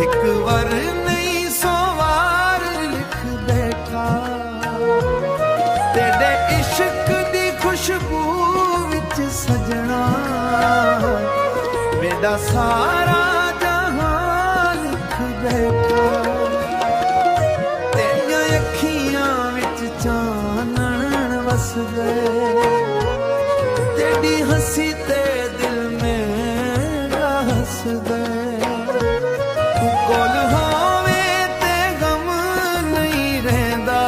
एक बार नहीं सौ वार लिख बैठा तेरे इश्क दी खुशबू विच सजना मेरा सारा जहां लिख बैठा तेरिया अखियां विच चानन वस गए तेरी हंसी ते दिल में हंस गए तू कोल होवे ते गम नहीं रहंदा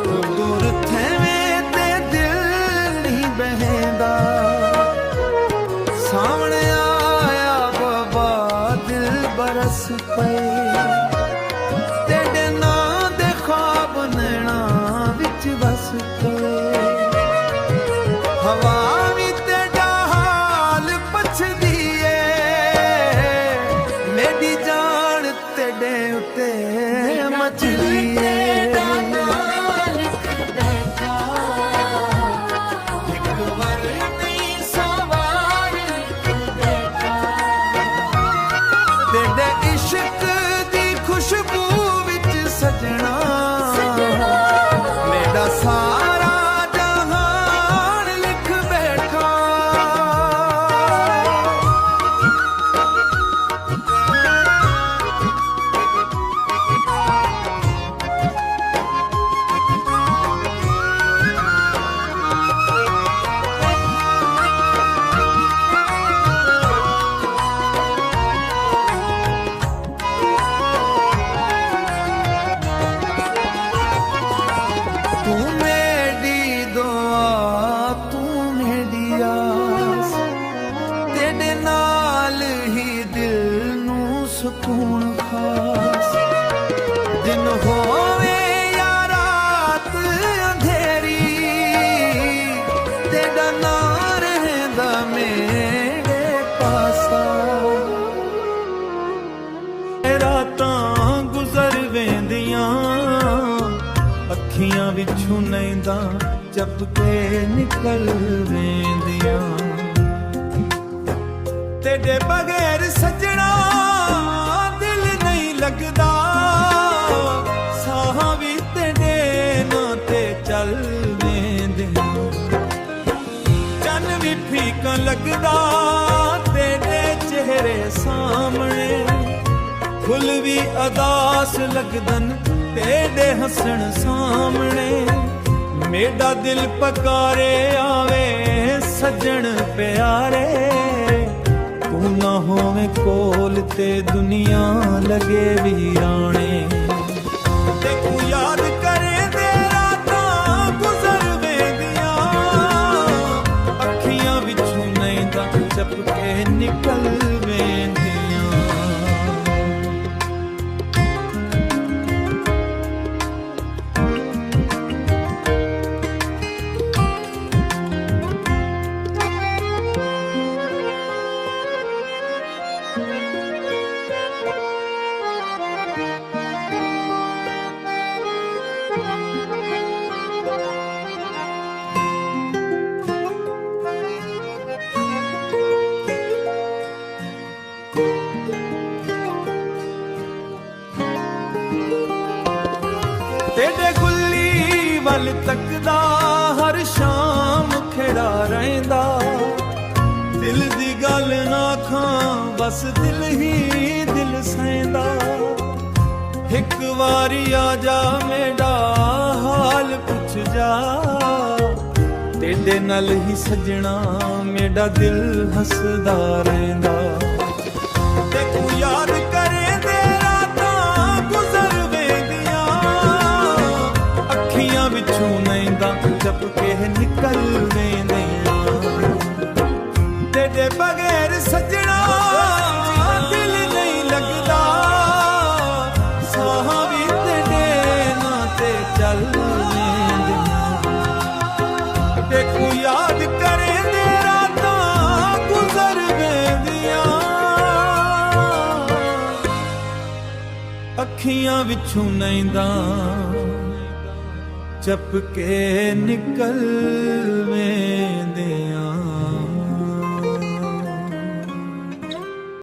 तू दूर थेवें ते दिल नहीं बहंदा सामने आया बाबा दिल बरस पे तेरे नां दे ख्वाब नैना विच बस पे हवा भी तेरा हाल पुछदी है मेरी जान तेरे उत्ते मचदी है तेरे इश्क दी खुशबू विच सजना मेरा सारा जहान लिख बैठा तू मेरी दुआ तू मेरी आस तेरे नाल ही दिल नू सुकून खास दिन होवे या रात अंधेरी तेरा ना रहंदा मेरे पासा रातां गुजर वेंदियां अखियां विचों नैंदा चप के निकल वेंदियां तेरे बगैर सजना दिल नहीं लगदा साह भी तेरे नां ते चल वेंदियां चन भी फीका लगदा तेरे चेहरे सामने फुल भी अदास लगदन तेरे हसन सामने मेरा दिल पकारे आवे सजन प्यारे तू ना होवे कोल ते दुनिया लगे वीराने ते तू याद करे दे रातां गुजर वेंदियां अखियां विचों नैंदा चप के निकल वेंदियां तेरे गुल्ली वल तकदा हर शाम खड़ा रहिंदा दिल दी गल ना खां बस दिल ही दिल सैंदा एक वारी आ जा मेरा हाल पुछ जा तेरे नाल ही सजना मेरा दिल हसदा रहिंदा ते तू याद करे दे रातां गुजर वेंदियां अखियां विचों नैंदा चप के निकल वेंदियां तेरे बगैर सजना दिल नहीं लगदा साह भी तेरे नां ते चल वेंदियां ते तू याद करे दे रातां गुजर वेंदियां अखियां विचों नैंदा चप के निकल वेंदियां।